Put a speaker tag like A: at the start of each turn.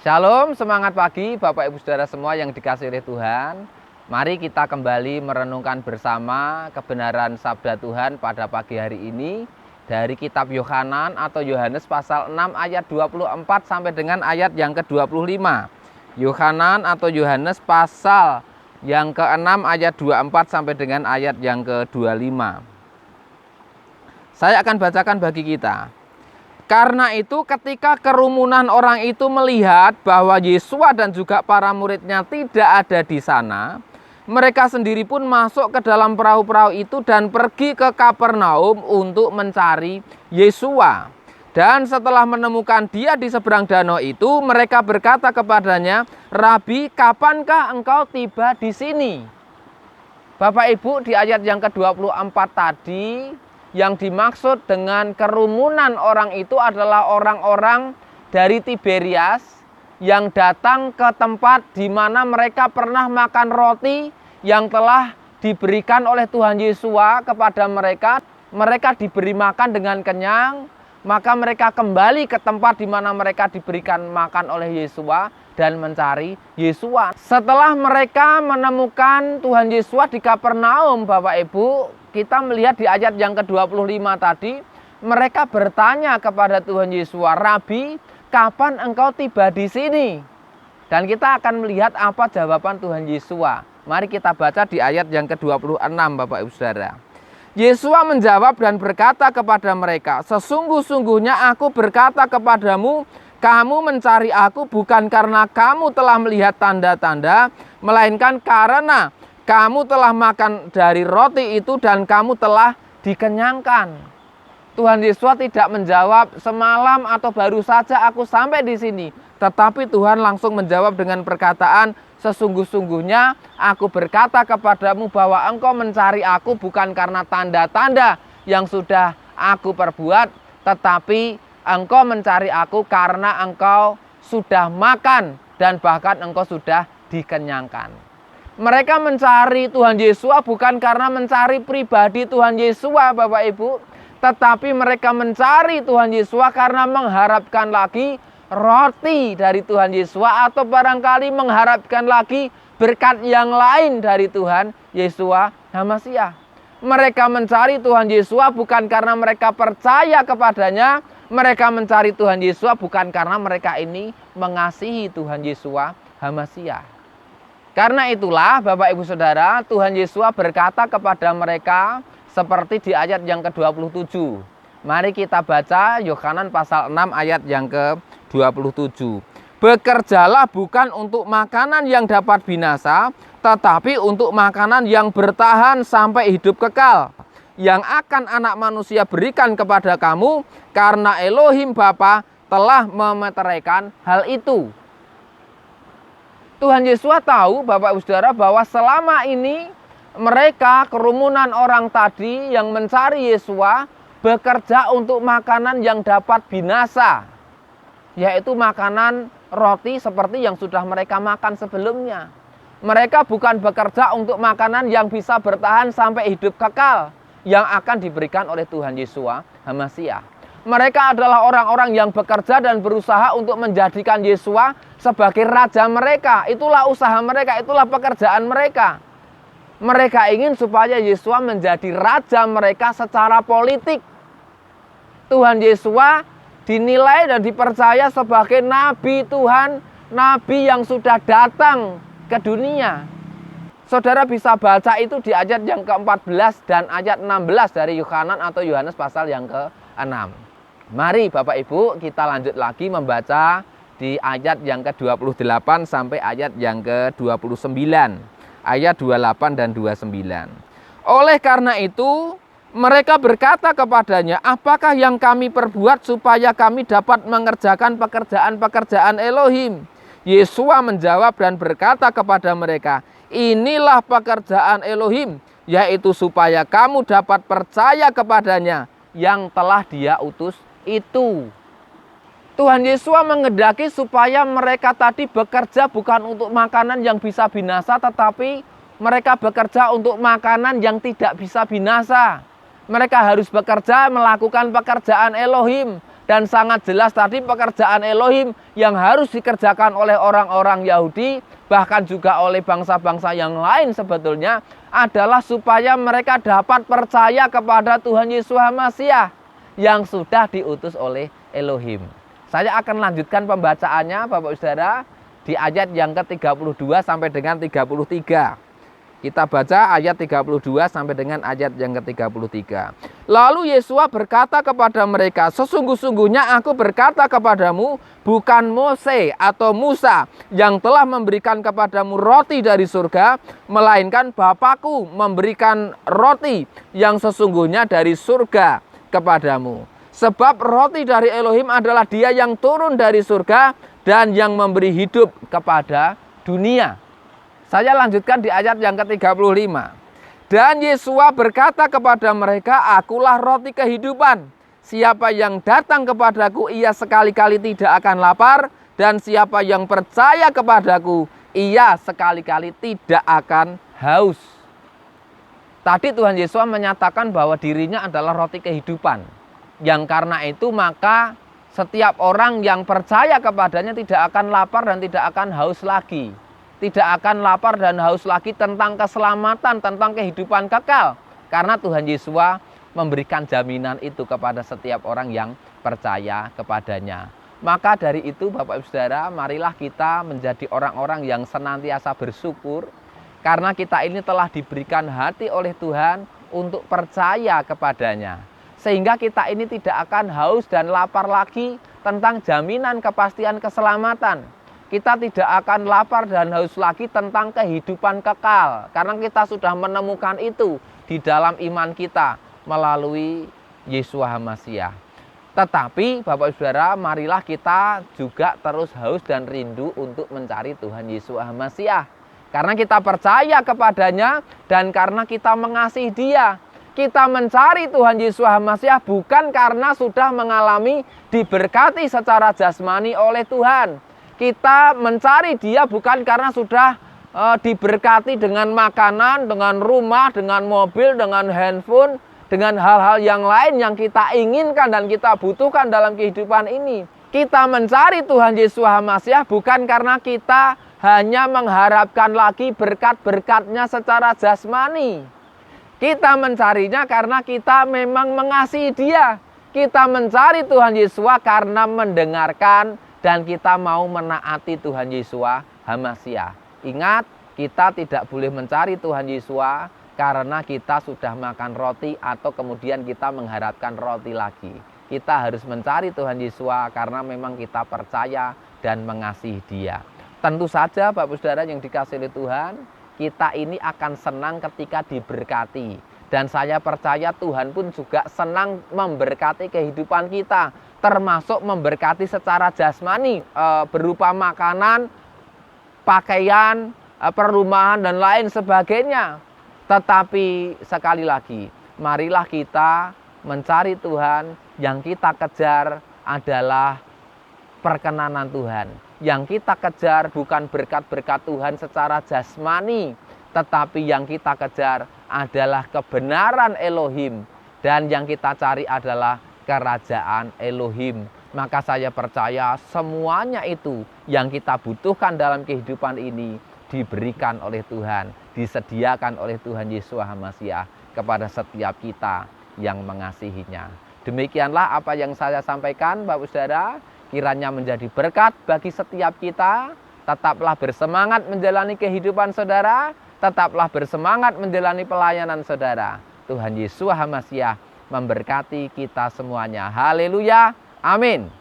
A: Shalom, semangat pagi Bapak Ibu Saudara semua yang dikasihi oleh Tuhan. Mari kita kembali merenungkan bersama kebenaran sabda Tuhan pada pagi hari ini dari kitab Yohanan atau Yohanes pasal 6 ayat 24 sampai dengan ayat yang ke-25. Yohanan atau Yohanes pasal yang ke-6 ayat 24 sampai dengan ayat yang ke-25. Saya akan bacakan bagi kita. Karena itu ketika kerumunan orang itu melihat bahwa Yesus dan juga para muridnya tidak ada di sana, mereka sendiri pun masuk ke dalam perahu-perahu itu dan pergi ke Kapernaum untuk mencari Yesus. Dan setelah menemukan dia di seberang danau itu, mereka berkata kepadanya, "Rabi, kapankah engkau tiba di sini?" Bapak Ibu, di ayat yang ke-24 tadi, yang dimaksud dengan kerumunan orang itu adalah orang-orang dari Tiberias yang datang ke tempat di mana mereka pernah makan roti yang telah diberikan oleh Tuhan Yesus kepada mereka. Mereka diberi makan dengan kenyang, maka mereka kembali ke tempat di mana mereka diberikan makan oleh Yesus dan mencari Yesus. Setelah mereka menemukan Tuhan Yesus di Kapernaum, Bapak Ibu, kita melihat di ayat yang ke-25 tadi, mereka bertanya kepada Tuhan Yesus, "Rabi, kapan engkau tiba di sini?" Dan kita akan melihat apa jawaban Tuhan Yesus. Mari kita baca di ayat yang ke-26, Bapak Ibu Saudara. Yesus menjawab dan berkata kepada mereka, "Sesungguh-sungguhnya aku berkata kepadamu, kamu mencari aku bukan karena kamu telah melihat tanda-tanda, melainkan karena kamu telah makan dari roti itu dan kamu telah dikenyangkan." Tuhan Yesus tidak menjawab semalam atau baru saja aku sampai di sini. Tetapi Tuhan langsung menjawab dengan perkataan, "Sesungguh-sungguhnya aku berkata kepadamu bahwa engkau mencari aku bukan karena tanda-tanda yang sudah aku perbuat. Tetapi engkau mencari aku karena engkau sudah makan dan bahkan engkau sudah dikenyangkan." Mereka mencari Tuhan Yesus bukan karena mencari pribadi Tuhan Yesus, Bapak Ibu, tetapi mereka mencari Tuhan Yesus karena mengharapkan lagi roti dari Tuhan Yesus atau barangkali mengharapkan lagi berkat yang lain dari Tuhan Yesus HaMasiah. Mereka mencari Tuhan Yesus bukan karena mereka percaya kepadanya, mereka mencari Tuhan Yesus bukan karena mereka ini mengasihi Tuhan Yesus HaMasiah. Karena itulah Bapak Ibu Saudara, Tuhan Yesus berkata kepada mereka seperti di ayat yang ke-27. Mari kita baca Yohanan pasal 6 ayat yang ke-27. "Bekerjalah bukan untuk makanan yang dapat binasa, tetapi untuk makanan yang bertahan sampai hidup kekal, yang akan Anak Manusia berikan kepada kamu, karena Elohim Bapa telah memeteraikan hal itu." Tuhan Yesus tahu, Bapak Ibu Saudara, bahwa selama ini mereka, kerumunan orang tadi yang mencari Yesus, bekerja untuk makanan yang dapat binasa, yaitu makanan roti seperti yang sudah mereka makan sebelumnya. Mereka bukan bekerja untuk makanan yang bisa bertahan sampai hidup kekal, yang akan diberikan oleh Tuhan Yesus HaMasiah. Mereka adalah orang-orang yang bekerja dan berusaha untuk menjadikan Yesus sebagai raja mereka. Itulah usaha mereka, itulah pekerjaan mereka. Mereka ingin supaya Yesus menjadi raja mereka secara politik. Tuhan Yesus dinilai dan dipercaya sebagai nabi Tuhan, nabi yang sudah datang ke dunia. Saudara bisa baca itu di ayat yang ke-14 dan ayat 16 dari Yohanan atau Yohanes pasal yang ke-6. Mari Bapak Ibu kita lanjut lagi membaca di ayat yang ke-28 sampai ayat yang ke-29. Ayat 28 dan 29. "Oleh karena itu mereka berkata kepadanya, 'Apakah yang kami perbuat supaya kami dapat mengerjakan pekerjaan-pekerjaan Elohim?' Yesus menjawab dan berkata kepada mereka, 'Inilah pekerjaan Elohim, yaitu supaya kamu dapat percaya kepadanya yang telah Dia utus itu.'" Tuhan Yesus menghendaki supaya mereka tadi bekerja bukan untuk makanan yang bisa binasa, tetapi mereka bekerja untuk makanan yang tidak bisa binasa. Mereka harus bekerja melakukan pekerjaan Elohim, Dan sangat jelas tadi pekerjaan Elohim yang harus dikerjakan oleh orang-orang Yahudi, bahkan juga oleh bangsa-bangsa yang lain sebetulnya, adalah supaya mereka dapat percaya kepada Tuhan Yesus Hamasyah yang sudah diutus oleh Elohim. Saya akan lanjutkan pembacaannya Bapak Saudara di ayat yang ke-32 sampai dengan 33. Kita baca ayat 32 sampai dengan ayat yang ke-33. Lalu Yesus berkata kepada mereka, sesungguh-sungguhnya aku berkata kepadamu, bukan Mose atau Musa yang telah memberikan kepadamu roti dari surga, melainkan Bapakku memberikan roti yang sesungguhnya dari surga kepadamu. Sebab roti dari Elohim adalah Dia yang turun dari surga dan yang memberi hidup kepada dunia. Saya lanjutkan di ayat yang ke-35. Dan Yesua berkata kepada mereka, akulah roti kehidupan. Siapa yang datang kepadaku, ia sekali-kali tidak akan lapar. Dan siapa yang percaya kepadaku, ia sekali-kali tidak akan haus. Tadi Tuhan Yesus menyatakan bahwa dirinya adalah roti kehidupan. Yang karena itu maka setiap orang yang percaya kepadanya tidak akan lapar dan tidak akan haus lagi. Tidak akan lapar dan haus lagi tentang keselamatan, tentang kehidupan kekal. Karena Tuhan Yesus memberikan jaminan itu kepada setiap orang yang percaya kepadanya. Maka dari itu Bapak Ibu Saudara, marilah kita menjadi orang-orang yang senantiasa bersyukur. Karena kita ini telah diberikan hati oleh Tuhan untuk percaya kepadanya. Sehingga kita ini tidak akan haus dan lapar lagi tentang jaminan kepastian keselamatan. Kita tidak akan lapar dan haus lagi tentang kehidupan kekal. Karena kita sudah menemukan itu di dalam iman kita melalui Yesus Hamasyah. Tetapi Bapak Ibu Saudara, marilah kita juga terus haus dan rindu untuk mencari Tuhan Yesus Hamasyah. Karena kita percaya kepadanya dan karena kita mengasihi Dia. Kita mencari Tuhan Yesus Hamasyah bukan karena sudah mengalami diberkati secara jasmani oleh Tuhan. Kita mencari Dia bukan karena sudah diberkati dengan makanan, dengan rumah, dengan mobil, dengan handphone, dengan hal-hal yang lain yang kita inginkan dan kita butuhkan dalam kehidupan ini. Kita mencari Tuhan Yesus Hamasyah bukan karena kita hanya mengharapkan lagi berkat-berkatnya secara jasmani. Kita mencarinya karena kita memang mengasihi Dia. Kita mencari Tuhan Yesus karena mendengarkan dan kita mau menaati Tuhan Yesus Hamasyah. Ingat, kita tidak boleh mencari Tuhan Yesus karena kita sudah makan roti atau kemudian kita mengharapkan roti lagi. Kita harus mencari Tuhan Yesus karena memang kita percaya dan mengasihi Dia. Tentu saja Bapak Saudara yang dikasihi oleh Tuhan, kita ini akan senang ketika diberkati. Dan saya percaya Tuhan pun juga senang memberkati kehidupan kita. Termasuk memberkati secara jasmani, berupa makanan, pakaian, perumahan, dan lain sebagainya. Tetapi sekali lagi, marilah kita mencari Tuhan. Yang kita kejar adalah perkenanan Tuhan. Yang kita kejar bukan berkat-berkat Tuhan secara jasmani, tetapi yang kita kejar adalah kebenaran Elohim. Dan yang kita cari adalah kerajaan Elohim. Maka saya percaya semuanya itu yang kita butuhkan dalam kehidupan ini diberikan oleh Tuhan, disediakan oleh Tuhan Yesus Hamasyah kepada setiap kita yang mengasihinya. Demikianlah apa yang saya sampaikan Bapak Saudara, kiranya menjadi berkat bagi setiap kita. Tetaplah bersemangat menjalani kehidupan saudara, tetaplah bersemangat menjalani pelayanan saudara. Tuhan Yesus Hamasyah memberkati kita semuanya. Haleluya. Amin.